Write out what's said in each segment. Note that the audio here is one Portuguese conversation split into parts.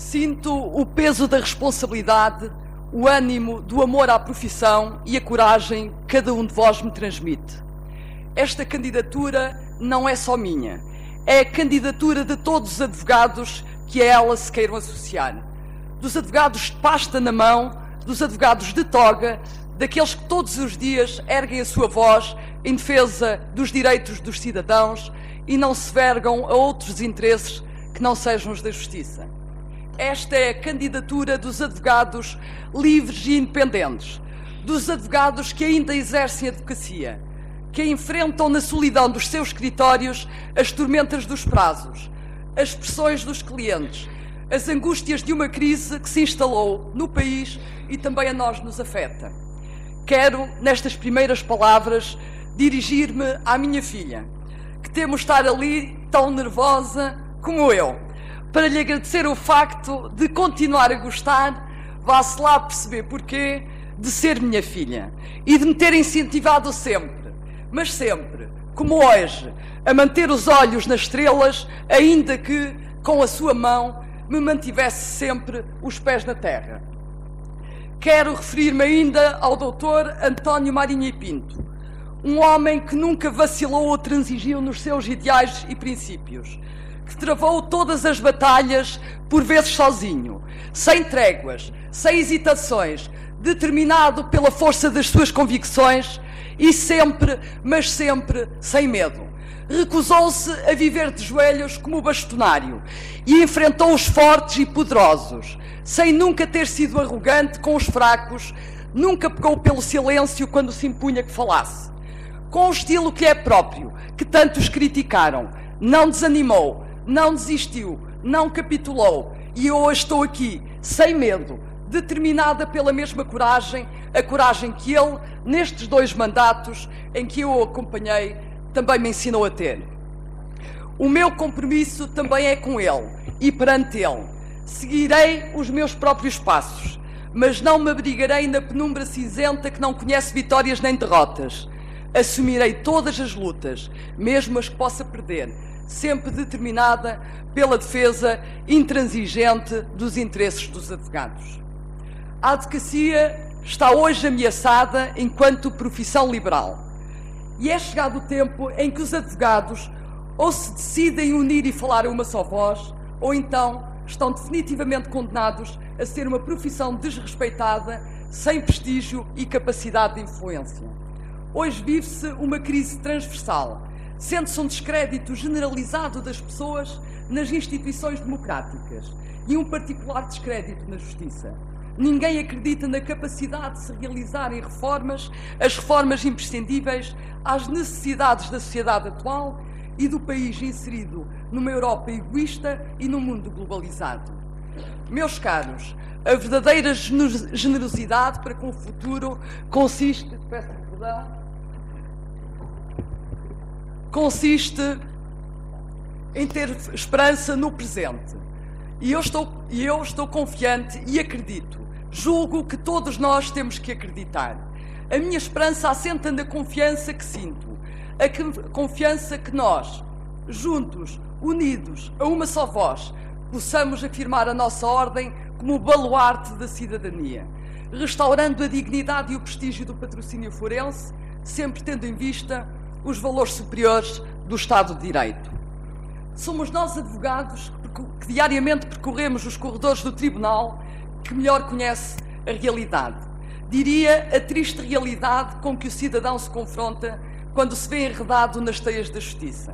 Sinto o peso da responsabilidade, o ânimo do amor à profissão e a coragem que cada um de vós me transmite. Esta candidatura não é só minha, é a candidatura de todos os advogados que a ela se queiram associar. Dos advogados de pasta na mão, dos advogados de toga, daqueles que todos os dias erguem a sua voz em defesa dos direitos dos cidadãos e não se vergam a outros interesses que não sejam os da justiça. Esta é a candidatura dos advogados livres e independentes, dos advogados que ainda exercem advocacia, que enfrentam na solidão dos seus escritórios as tormentas dos prazos, as pressões dos clientes, as angústias de uma crise que se instalou no país e também a nós nos afeta. Quero, nestas primeiras palavras, dirigir-me à minha filha, que temo estar ali tão nervosa como eu, para lhe agradecer o facto de continuar a gostar, vá-se lá perceber porquê, de ser minha filha e de me ter incentivado sempre, mas sempre, como hoje, a manter os olhos nas estrelas, ainda que, com a sua mão, me mantivesse sempre os pés na terra. Quero referir-me ainda ao Dr. António Marinho e Pinto, um homem que nunca vacilou ou transigiu nos seus ideais e princípios, que travou todas as batalhas, por vezes sozinho, sem tréguas, sem hesitações, determinado pela força das suas convicções e sempre, mas sempre, sem medo. Recusou-se a viver de joelhos como bastonário e enfrentou os fortes e poderosos, sem nunca ter sido arrogante com os fracos, nunca pegou pelo silêncio quando se impunha que falasse. Com o estilo que é próprio, que tantos criticaram, não desanimou, não desistiu, não capitulou, e hoje estou aqui, sem medo, determinada pela mesma coragem, a coragem que ele, nestes 2 mandatos em que eu o acompanhei, também me ensinou a ter. O meu compromisso também é com ele e perante ele. Seguirei os meus próprios passos, mas não me abrigarei na penumbra cinzenta que não conhece vitórias nem derrotas. Assumirei todas as lutas, mesmo as que possa perder, sempre determinada pela defesa intransigente dos interesses dos advogados. A advocacia está hoje ameaçada enquanto profissão liberal. E é chegado o tempo em que os advogados ou se decidem unir e falar a uma só voz, ou então estão definitivamente condenados a ser uma profissão desrespeitada, sem prestígio e capacidade de influência. Hoje vive-se uma crise transversal, sente-se um descrédito generalizado das pessoas nas instituições democráticas e um particular descrédito na justiça. Ninguém acredita na capacidade de se realizarem reformas, as reformas imprescindíveis às necessidades da sociedade atual e do país inserido numa Europa egoísta e num mundo globalizado. Meus caros, a verdadeira generosidade para com o futuro consiste em ter esperança no presente. E eu estou confiante e acredito, julgo que todos nós temos que acreditar. A minha esperança assenta na confiança que sinto, a confiança que nós, juntos, unidos, a uma só voz, possamos afirmar a nossa ordem como o baluarte da cidadania, restaurando a dignidade e o prestígio do patrocínio forense, sempre tendo em vista os valores superiores do Estado de Direito. Somos nós, advogados, que diariamente percorremos os corredores do tribunal, que melhor conhece a realidade. Diria a triste realidade com que o cidadão se confronta quando se vê enredado nas teias da justiça.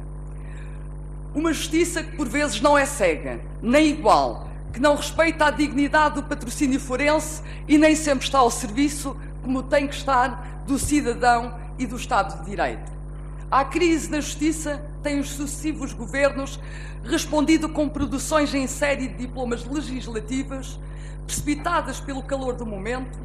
Uma justiça que por vezes não é cega, nem igual, que não respeita a dignidade do patrocínio forense e nem sempre está ao serviço, como tem que estar, do cidadão e do Estado de Direito. À crise na justiça têm os sucessivos governos respondido com produções em série de diplomas legislativas, precipitadas pelo calor do momento,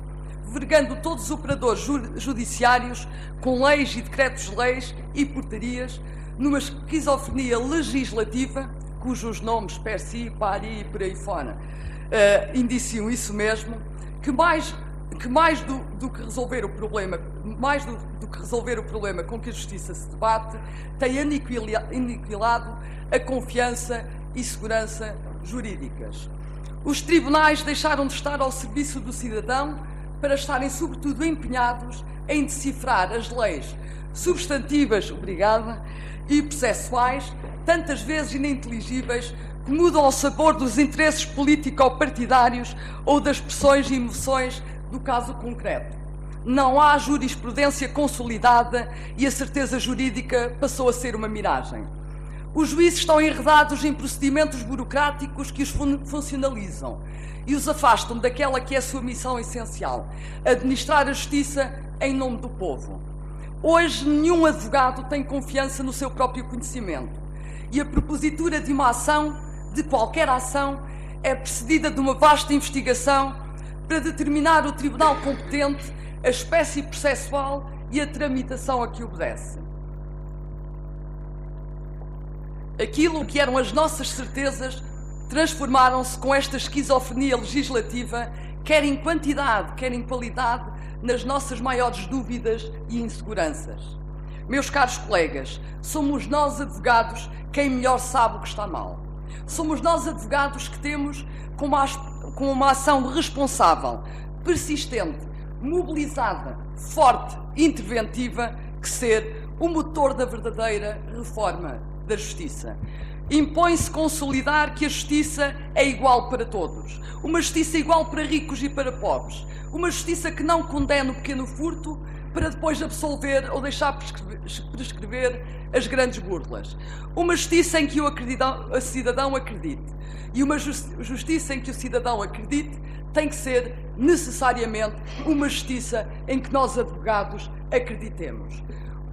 vergando todos os operadores judiciários com leis e decretos-leis e portarias, numa esquizofrenia legislativa, cujos nomes per si, pari e por aí fora indiciam isso mesmo, que mais do que resolver o problema, mais do que resolver o problema com que a justiça se debate, tem aniquilado a confiança e segurança jurídicas. Os tribunais deixaram de estar ao serviço do cidadão para estarem, sobretudo, empenhados em decifrar as leis substantivas, e processuais, tantas vezes ininteligíveis, que mudam ao sabor dos interesses político-partidários ou das pressões e emoções do caso concreto. Não há jurisprudência consolidada e a certeza jurídica passou a ser uma miragem. Os juízes estão enredados em procedimentos burocráticos que os funcionalizam e os afastam daquela que é a sua missão essencial: administrar a justiça em nome do povo. Hoje, nenhum advogado tem confiança no seu próprio conhecimento e a propositura de uma ação, de qualquer ação, é precedida de uma vasta investigação para determinar o tribunal competente, a espécie processual e a tramitação a que obedece. Aquilo que eram as nossas certezas transformaram-se com esta esquizofrenia legislativa, quer em quantidade, quer em qualidade, nas nossas maiores dúvidas e inseguranças. Meus caros colegas, somos nós advogados quem melhor sabe o que está mal. Somos nós advogados que temos com uma ação responsável, persistente, mobilizada, forte, interventiva, que ser o motor da verdadeira reforma da justiça. Impõe-se consolidar que a justiça é igual para todos. Uma justiça igual para ricos e para pobres. Uma justiça que não condena o pequeno furto para depois absolver ou deixar prescrever as grandes burlas. Uma justiça em que o cidadão acredite. E uma justiça em que o cidadão acredite tem que ser necessariamente uma justiça em que nós, advogados, acreditemos.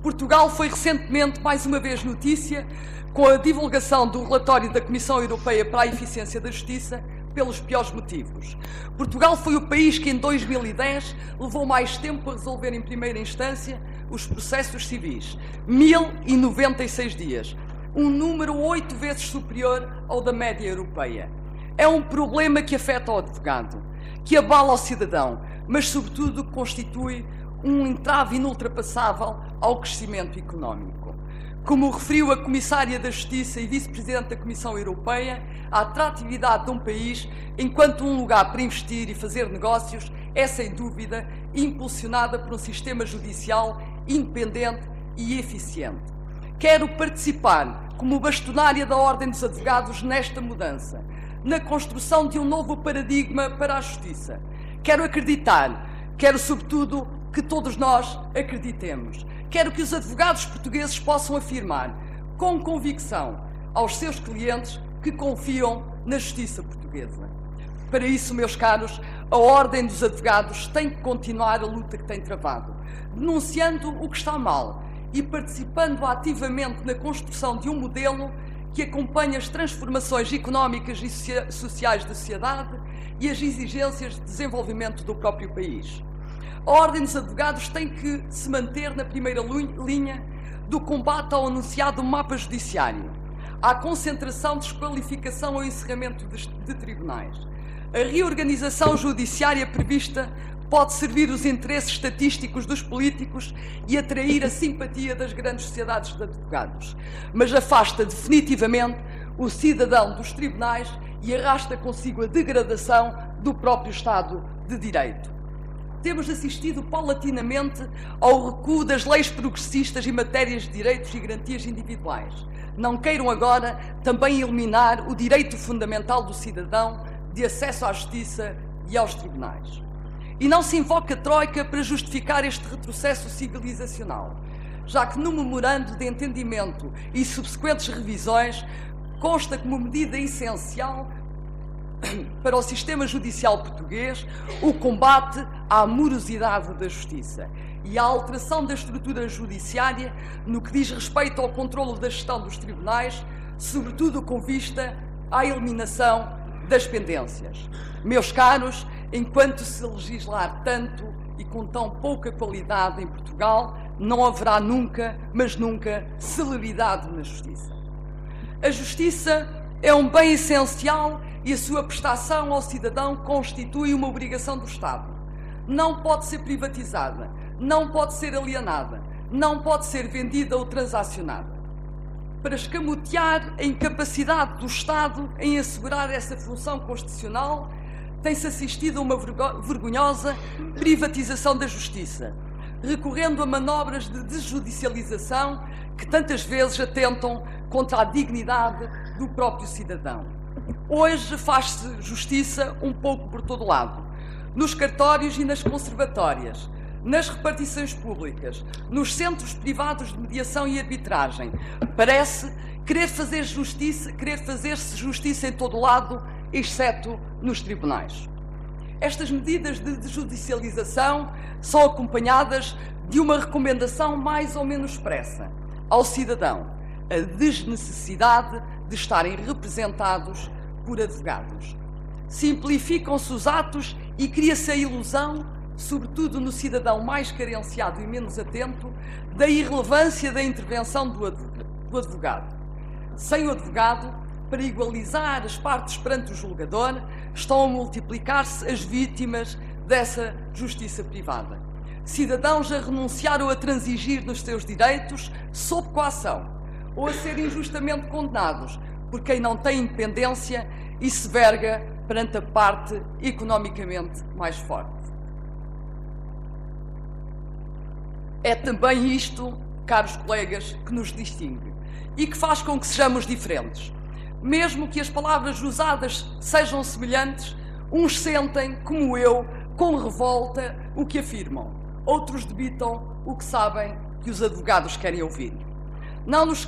Portugal foi recentemente, mais uma vez, notícia com a divulgação do relatório da Comissão Europeia para a Eficiência da Justiça pelos piores motivos. Portugal foi o país que, em 2010, levou mais tempo a resolver em primeira instância os processos civis. 1096 dias. Um número 8 vezes superior ao da média europeia. É um problema que afeta o advogado, que abala o cidadão, mas, sobretudo, constitui um entrave inultrapassável ao crescimento económico. Como referiu a Comissária da Justiça e Vice-Presidente da Comissão Europeia, a atratividade de um país, enquanto um lugar para investir e fazer negócios, é, sem dúvida, impulsionada por um sistema judicial independente e eficiente. Quero participar, como bastonária da Ordem dos Advogados, nesta mudança, na construção de um novo paradigma para a justiça. Quero acreditar, quero, sobretudo, que todos nós acreditemos. Quero que os advogados portugueses possam afirmar, com convicção, aos seus clientes que confiam na justiça portuguesa. Para isso, meus caros, a Ordem dos Advogados tem que continuar a luta que tem travado, denunciando o que está mal e participando ativamente na construção de um modelo que acompanhe as transformações económicas e sociais da sociedade e as exigências de desenvolvimento do próprio país. A Ordem dos Advogados tem que se manter na primeira linha do combate ao anunciado mapa judiciário, à concentração, desqualificação ou encerramento de tribunais. A reorganização judiciária prevista pode servir os interesses estatísticos dos políticos e atrair a simpatia das grandes sociedades de advogados, mas afasta definitivamente o cidadão dos tribunais e arrasta consigo a degradação do próprio Estado de Direito. Temos assistido paulatinamente ao recuo das leis progressistas em matérias de direitos e garantias individuais. Não queiram agora também eliminar o direito fundamental do cidadão de acesso à justiça e aos tribunais. E não se invoca a Troika para justificar este retrocesso civilizacional, já que no memorando de entendimento e subsequentes revisões consta como medida essencial para o sistema judicial português o combate à morosidade da justiça e a alteração da estrutura judiciária no que diz respeito ao controlo da gestão dos tribunais, sobretudo com vista à eliminação das pendências. Meus caros, enquanto se legislar tanto e com tão pouca qualidade em Portugal, não haverá nunca, mas nunca, celeridade na justiça. A justiça é um bem essencial e a sua prestação ao cidadão constitui uma obrigação do Estado. Não pode ser privatizada, não pode ser alienada, não pode ser vendida ou transacionada. para escamotear a incapacidade do Estado em assegurar essa função constitucional, tem-se assistido a uma vergonhosa privatização da justiça, recorrendo a manobras de desjudicialização que tantas vezes atentam contra a dignidade do próprio cidadão. Hoje faz-se justiça um pouco por todo lado, nos cartórios e nas conservatórias, nas repartições públicas, nos centros privados de mediação e arbitragem. Parece querer fazer-se justiça em todo lado, exceto nos tribunais. Estas medidas de desjudicialização são acompanhadas de uma recomendação mais ou menos expressa ao cidadão: a desnecessidade de estarem representados por advogados. Simplificam-se os atos e cria-se a ilusão, sobretudo no cidadão mais carenciado e menos atento, da irrelevância da intervenção do advogado. Sem o advogado, para igualizar as partes perante o julgador, estão a multiplicar-se as vítimas dessa justiça privada. Cidadãos a renunciaram a transigir nos seus direitos sob coação, ou a serem injustamente condenados por quem não tem independência e se verga perante a parte economicamente mais forte. É também isto, caros colegas, que nos distingue e que faz com que sejamos diferentes. Mesmo que as palavras usadas sejam semelhantes, uns sentem, como eu, com revolta o que afirmam, outros debitam o que sabem que os advogados querem ouvir. Não nos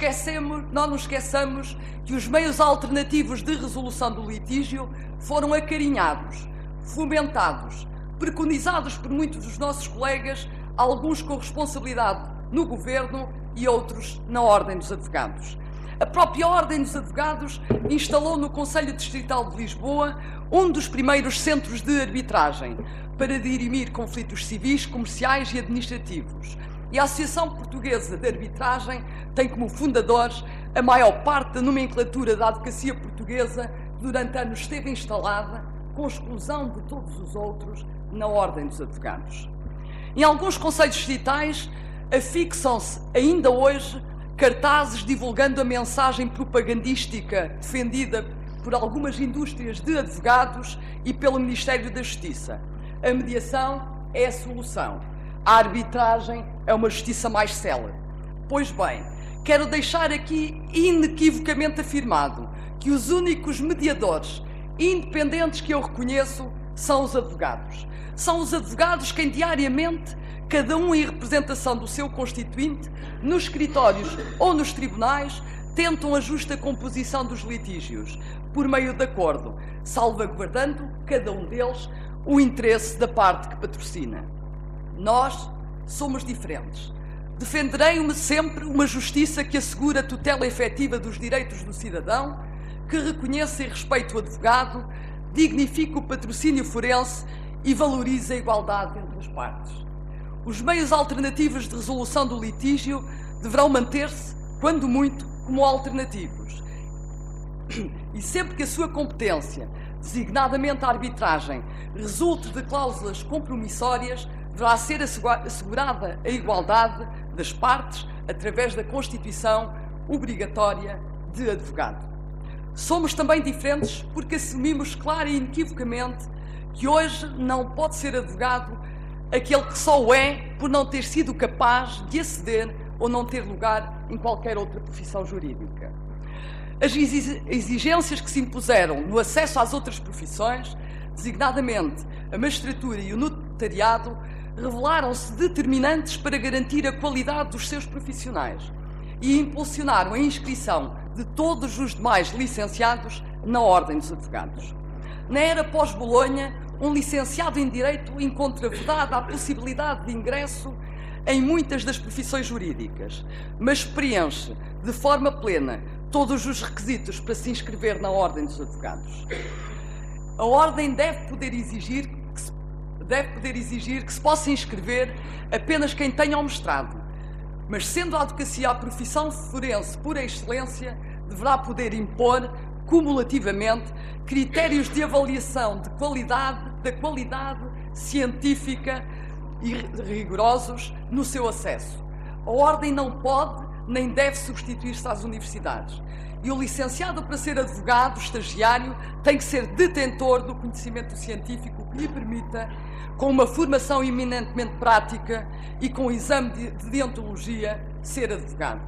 esqueçamos que os meios alternativos de resolução do litígio foram acarinhados, fomentados, preconizados por muitos dos nossos colegas, alguns com responsabilidade no governo e outros na Ordem dos Advogados. A própria Ordem dos Advogados instalou no Conselho Distrital de Lisboa um dos primeiros centros de arbitragem para dirimir conflitos civis, comerciais e administrativos. E a Associação Portuguesa de Arbitragem tem como fundadores a maior parte da nomenclatura da advocacia portuguesa que durante anos esteve instalada, com exclusão de todos os outros, na Ordem dos Advogados. Em alguns conselhos distritais afixam-se ainda hoje cartazes divulgando a mensagem propagandística defendida por algumas indústrias de advogados e pelo Ministério da Justiça. A mediação é a solução. A arbitragem é uma justiça mais célere. Pois bem, quero deixar aqui inequivocamente afirmado que os únicos mediadores independentes que eu reconheço são os advogados. São os advogados quem diariamente, cada um em representação do seu constituinte, nos escritórios ou nos tribunais, tentam a justa composição dos litígios, por meio de acordo, salvaguardando, cada um deles, o interesse da parte que patrocina. Nós somos diferentes. Defenderei-me sempre uma justiça que assegure a tutela efetiva dos direitos do cidadão, que reconheça e respeite o advogado, dignifique o patrocínio forense e valorize a igualdade entre as partes. Os meios alternativos de resolução do litígio deverão manter-se, quando muito, como alternativos. E sempre que a sua competência, designadamente a arbitragem, resulte de cláusulas compromissórias, deverá ser assegurada a igualdade das partes através da constituição obrigatória de advogado. Somos também diferentes porque assumimos clara e inequivocamente que hoje não pode ser advogado aquele que só o é por não ter sido capaz de aceder ou não ter lugar em qualquer outra profissão jurídica. As exigências que se impuseram no acesso às outras profissões, designadamente a magistratura e o notariado, revelaram-se determinantes para garantir a qualidade dos seus profissionais e impulsionaram a inscrição de todos os demais licenciados na Ordem dos Advogados. Na era pós-Bolonha, um licenciado em Direito encontra vedada a possibilidade de ingresso em muitas das profissões jurídicas, mas preenche de forma plena todos os requisitos para se inscrever na Ordem dos Advogados. A Ordem deve poder exigir que se possa inscrever apenas quem tenha o mestrado, mas sendo a advocacia a profissão forense por excelência, deverá poder impor, cumulativamente, critérios de avaliação da qualidade científica e rigorosos no seu acesso. A Ordem não pode nem deve substituir-se às universidades. E o licenciado, para ser advogado, estagiário, tem que ser detentor do conhecimento científico que lhe permita, com uma formação eminentemente prática e com o exame de deontologia, ser advogado.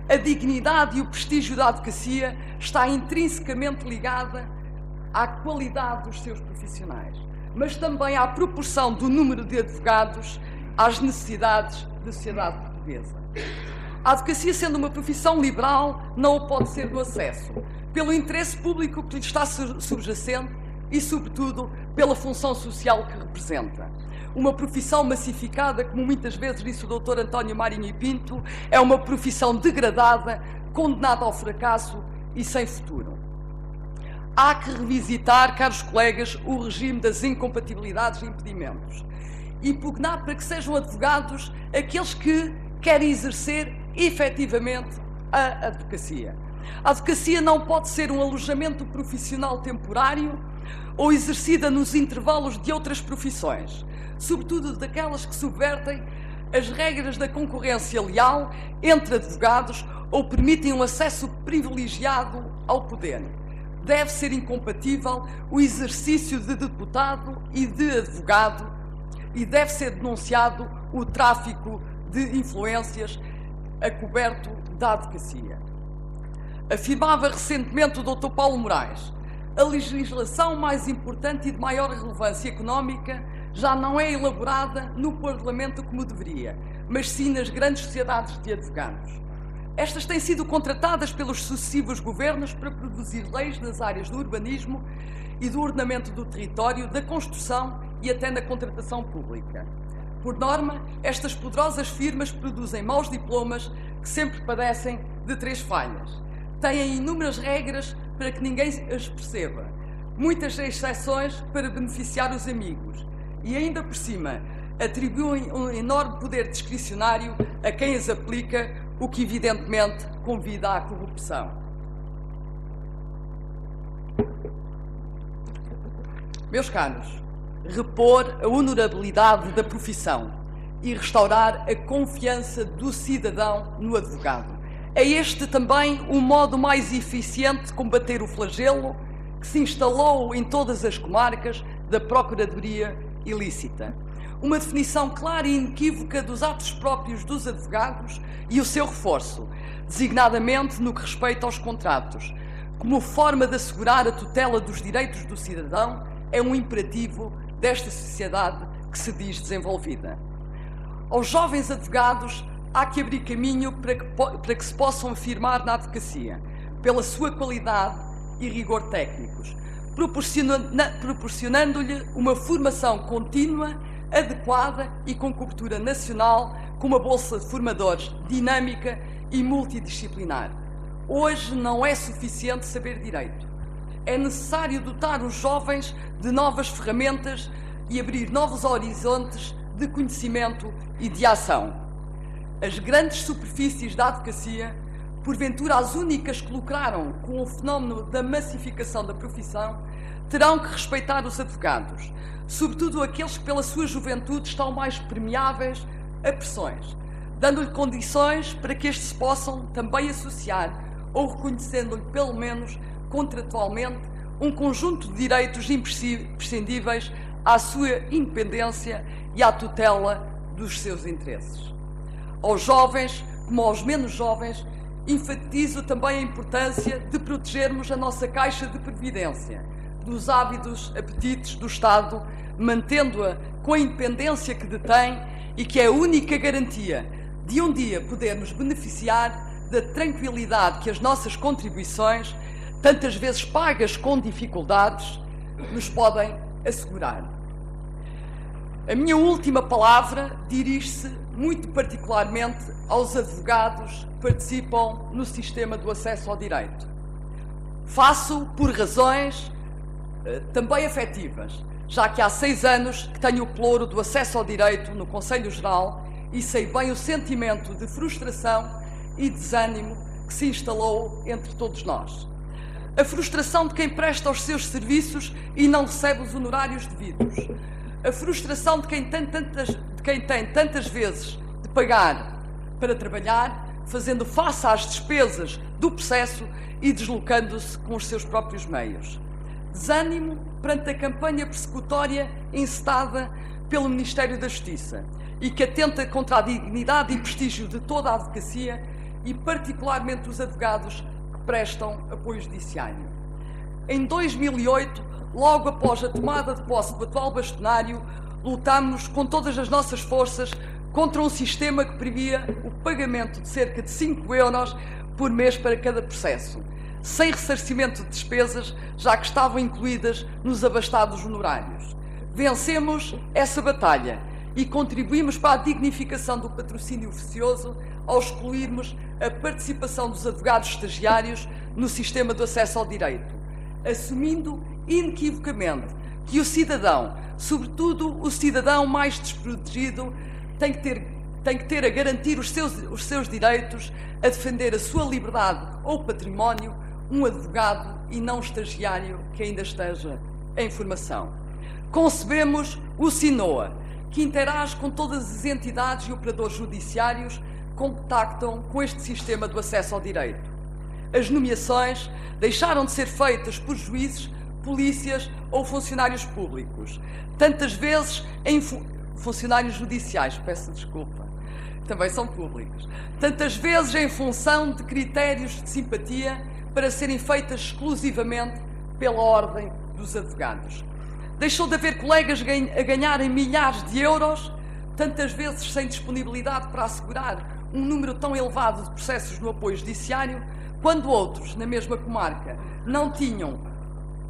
A dignidade e o prestígio da advocacia está intrinsecamente ligada à qualidade dos seus profissionais, mas também à proporção do número de advogados às necessidades da sociedade portuguesa. A advocacia, sendo uma profissão liberal, não o pode ser do acesso, pelo interesse público que lhe está subjacente e, sobretudo, pela função social que representa. Uma profissão massificada, como muitas vezes disse o Dr. António Marinho e Pinto, é uma profissão degradada, condenada ao fracasso e sem futuro. Há que revisitar, caros colegas, o regime das incompatibilidades e impedimentos e pugnar para que sejam advogados aqueles que querem exercer efetivamente a advocacia. A advocacia não pode ser um alojamento profissional temporário ou exercida nos intervalos de outras profissões, sobretudo daquelas que subvertem as regras da concorrência leal entre advogados ou permitem um acesso privilegiado ao poder. Deve ser incompatível o exercício de deputado e de advogado e deve ser denunciado o tráfico de influências a coberto da advocacia. Afirmava recentemente o Dr. Paulo Moraes: a legislação mais importante e de maior relevância económica já não é elaborada no Parlamento como deveria, mas sim nas grandes sociedades de advogados. Estas têm sido contratadas pelos sucessivos governos para produzir leis nas áreas do urbanismo e do ordenamento do território, da construção e até na contratação pública. Por norma, estas poderosas firmas produzem maus diplomas que sempre padecem de 3 falhas. Têm inúmeras regras para que ninguém as perceba, muitas exceções para beneficiar os amigos e, ainda por cima, atribuem um enorme poder discricionário a quem as aplica, o que evidentemente convida à corrupção. Meus caros, repor a honorabilidade da profissão e restaurar a confiança do cidadão no advogado. É este também o modo mais eficiente de combater o flagelo que se instalou em todas as comarcas da procuradoria ilícita. Uma definição clara e inequívoca dos atos próprios dos advogados e o seu reforço, designadamente no que respeita aos contratos, como forma de assegurar a tutela dos direitos do cidadão, é um imperativo desta sociedade que se diz desenvolvida. Aos jovens advogados há que abrir caminho para que se possam afirmar na advocacia, pela sua qualidade e rigor técnicos, proporcionando-lhe uma formação contínua, adequada e com cobertura nacional, com uma bolsa de formadores dinâmica e multidisciplinar. Hoje não é suficiente saber direito. É necessário dotar os jovens de novas ferramentas e abrir novos horizontes de conhecimento e de ação. As grandes superfícies da advocacia, porventura as únicas que lucraram com o fenómeno da massificação da profissão, terão que respeitar os advogados, sobretudo aqueles que pela sua juventude estão mais permeáveis a pressões, dando-lhe condições para que estes se possam também associar ou reconhecendo-lhe, pelo menos contratualmente, um conjunto de direitos imprescindíveis à sua independência e à tutela dos seus interesses. Aos jovens, como aos menos jovens, enfatizo também a importância de protegermos a nossa caixa de previdência dos ávidos apetites do Estado, mantendo-a com a independência que detém e que é a única garantia de um dia podermos beneficiar da tranquilidade que as nossas contribuições, tantas vezes pagas com dificuldades, nos podem assegurar. A minha última palavra dirige-se muito particularmente aos advogados que participam no sistema do acesso ao direito. Faço por razões também afetivas, já que há 6 anos que tenho o pelouro do acesso ao direito no Conselho Geral e sei bem o sentimento de frustração e desânimo que se instalou entre todos nós. A frustração de quem presta os seus serviços e não recebe os honorários devidos. A frustração de quem tem tantas vezes de pagar para trabalhar, fazendo face às despesas do processo e deslocando-se com os seus próprios meios. Desânimo perante a campanha persecutória encetada pelo Ministério da Justiça e que atenta contra a dignidade e prestígio de toda a advocacia e particularmente dos advogados que prestam apoio judiciário. Em 2008, logo após a tomada de posse do atual bastonário, lutámos com todas as nossas forças contra um sistema que previa o pagamento de cerca de 5 euros por mês para cada processo, sem ressarcimento de despesas, já que estavam incluídas nos abastados honorários. Vencemos essa batalha e contribuímos para a dignificação do patrocínio oficioso ao excluirmos a participação dos advogados estagiários no sistema do acesso ao direito, assumindo inequivocamente que o cidadão, sobretudo o cidadão mais desprotegido, tem que ter a garantir os seus direitos, a defender a sua liberdade ou património, um advogado e não um estagiário que ainda esteja em formação. Concebemos o SINOA, que interage com todas as entidades e operadores judiciários que contactam com este sistema do acesso ao direito. As nomeações deixaram de ser feitas por juízes, polícias ou funcionários públicos, tantas vezes em funcionários judiciais, peço desculpa, também são públicos, tantas vezes em função de critérios de simpatia para serem feitas exclusivamente pela ordem dos advogados. Deixou de haver colegas a ganharem milhares de euros, tantas vezes sem disponibilidade para assegurar um número tão elevado de processos no apoio judiciário, quando outros, na mesma comarca, não tinham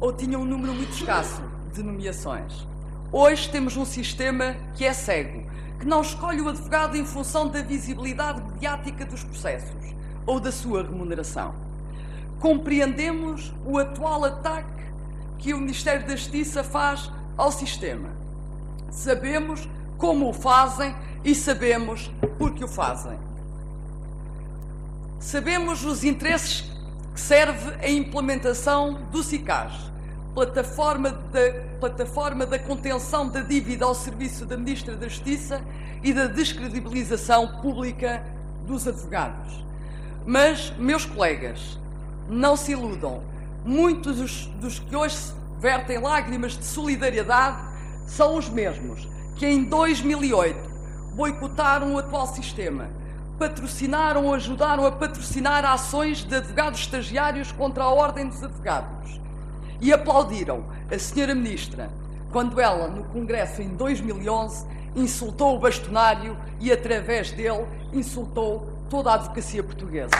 ou tinham um número muito escasso de nomeações. Hoje temos um sistema que é cego, que não escolhe o advogado em função da visibilidade mediática dos processos ou da sua remuneração. Compreendemos o atual ataque que o Ministério da Justiça faz ao sistema. Sabemos como o fazem e sabemos por que o fazem. Sabemos os interesses que serve a implementação do SICAS, plataforma da contenção da dívida ao serviço da Ministra da Justiça e da descredibilização pública dos advogados. Mas, meus colegas, não se iludam. Muitos dos que hoje vertem lágrimas de solidariedade são os mesmos que em 2008 boicotaram o atual sistema, patrocinaram ou ajudaram a patrocinar ações de advogados estagiários contra a Ordem dos Advogados e aplaudiram a Sra. Ministra quando ela, no Congresso em 2011, insultou o bastonário e, através dele, insultou toda a advocacia portuguesa.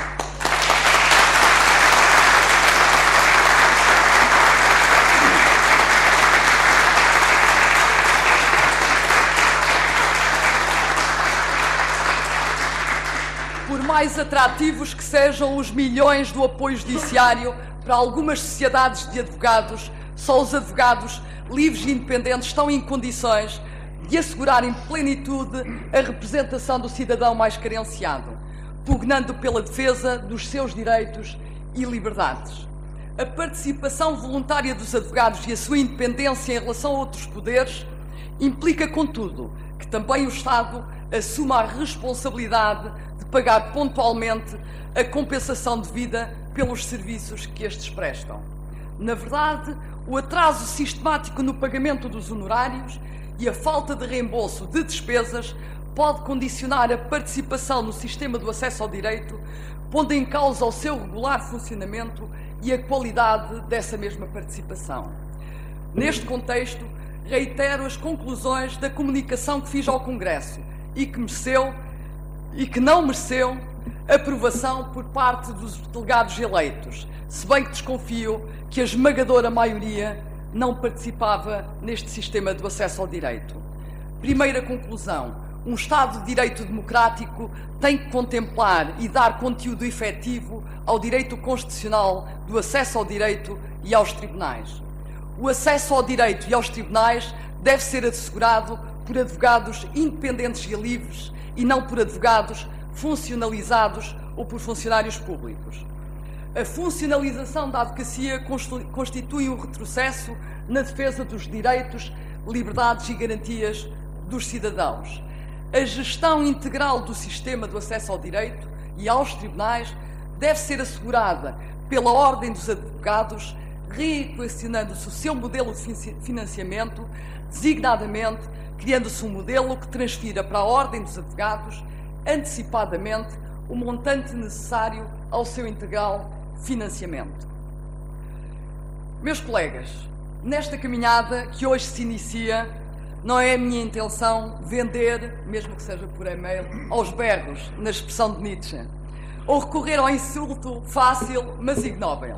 Por mais atrativos que sejam os milhões do apoio judiciário para algumas sociedades de advogados, só os advogados livres e independentes estão em condições de assegurar em plenitude a representação do cidadão mais carenciado, pugnando pela defesa dos seus direitos e liberdades. A participação voluntária dos advogados e a sua independência em relação a outros poderes implica, contudo, que também o Estado assuma a responsabilidade de pagar pontualmente a compensação devida pelos serviços que estes prestam. Na verdade, o atraso sistemático no pagamento dos honorários e a falta de reembolso de despesas pode condicionar a participação no sistema do acesso ao direito, pondo em causa o seu regular funcionamento e a qualidade dessa mesma participação. Neste contexto, reitero as conclusões da comunicação que fiz ao Congresso e que mereceu e que não mereceu aprovação por parte dos delegados eleitos, se bem que desconfio que a esmagadora maioria não participava neste sistema do acesso ao direito. Primeira conclusão: um Estado de Direito democrático tem que contemplar e dar conteúdo efetivo ao direito constitucional do acesso ao direito e aos tribunais. O acesso ao direito e aos tribunais deve ser assegurado por advogados independentes e livres e não por advogados funcionalizados ou por funcionários públicos. A funcionalização da advocacia constitui um retrocesso na defesa dos direitos, liberdades e garantias dos cidadãos. A gestão integral do sistema do acesso ao direito e aos tribunais deve ser assegurada pela Ordem dos Advogados, reequacionando-se o seu modelo de financiamento, designadamente criando-se um modelo que transfira para a Ordem dos Advogados antecipadamente o montante necessário ao seu integral financiamento. Meus colegas, nesta caminhada que hoje se inicia, não é a minha intenção vender, mesmo que seja por e-mail, aos berros, na expressão de Nietzsche, ou recorrer ao insulto fácil, mas ignóbil.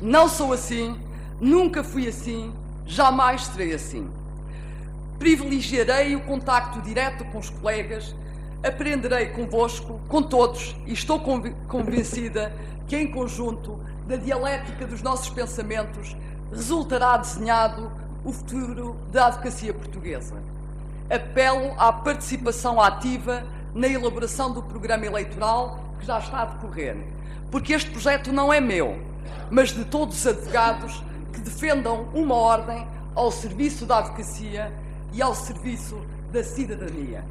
Não sou assim, nunca fui assim, jamais serei assim. Privilegiarei o contacto direto com os colegas, aprenderei convosco, com todos, e estou convencida que, em conjunto, da dialética dos nossos pensamentos, resultará desenhado o futuro da advocacia portuguesa. Apelo à participação ativa na elaboração do programa eleitoral que já está a decorrer, porque este projeto não é meu, mas de todos os advogados que defendam uma ordem ao serviço da advocacia e ao serviço da cidadania.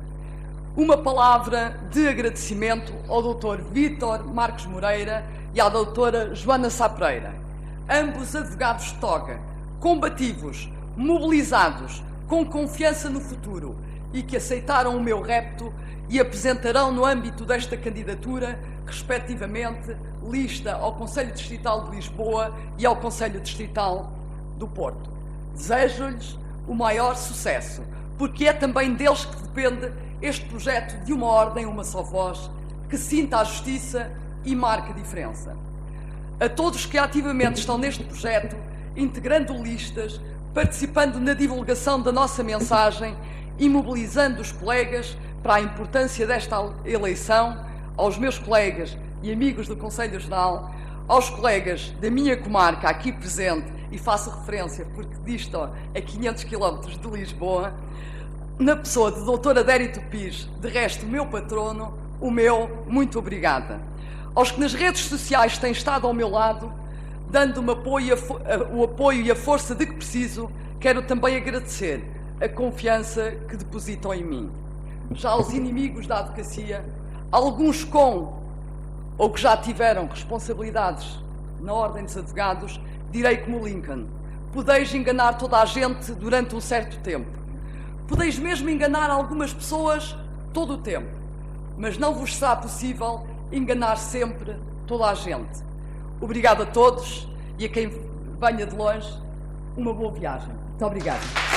Uma palavra de agradecimento ao Dr. Vítor Marques Moreira e à doutora Joana Sá Pereira, ambos advogados de toga, combativos, mobilizados, com confiança no futuro e que aceitaram o meu repto e apresentarão no âmbito desta candidatura, respectivamente, lista ao Conselho Distrital de Lisboa e ao Conselho Distrital do Porto. Desejo-lhes o maior sucesso, porque é também deles que depende este projeto de uma ordem, uma só voz, que sinta a justiça e marque a diferença. A todos que ativamente estão neste projeto, integrando listas, participando na divulgação da nossa mensagem e mobilizando os colegas para a importância desta eleição, aos meus colegas e amigos do Conselho Geral, aos colegas da minha comarca aqui presente, e faço referência porque disto a 500 km de Lisboa, na pessoa de Dr. Adérito Pires, de resto o meu patrono, o meu muito obrigada. Aos que nas redes sociais têm estado ao meu lado, dando-me o apoio e a força de que preciso, quero também agradecer a confiança que depositam em mim. Já aos inimigos da advocacia, alguns com ou que já tiveram responsabilidades na Ordem dos Advogados, direi como Lincoln: podeis enganar toda a gente durante um certo tempo. Podeis mesmo enganar algumas pessoas todo o tempo, mas não vos será possível enganar sempre toda a gente. Obrigado a todos e a quem venha de longe, uma boa viagem. Muito obrigada.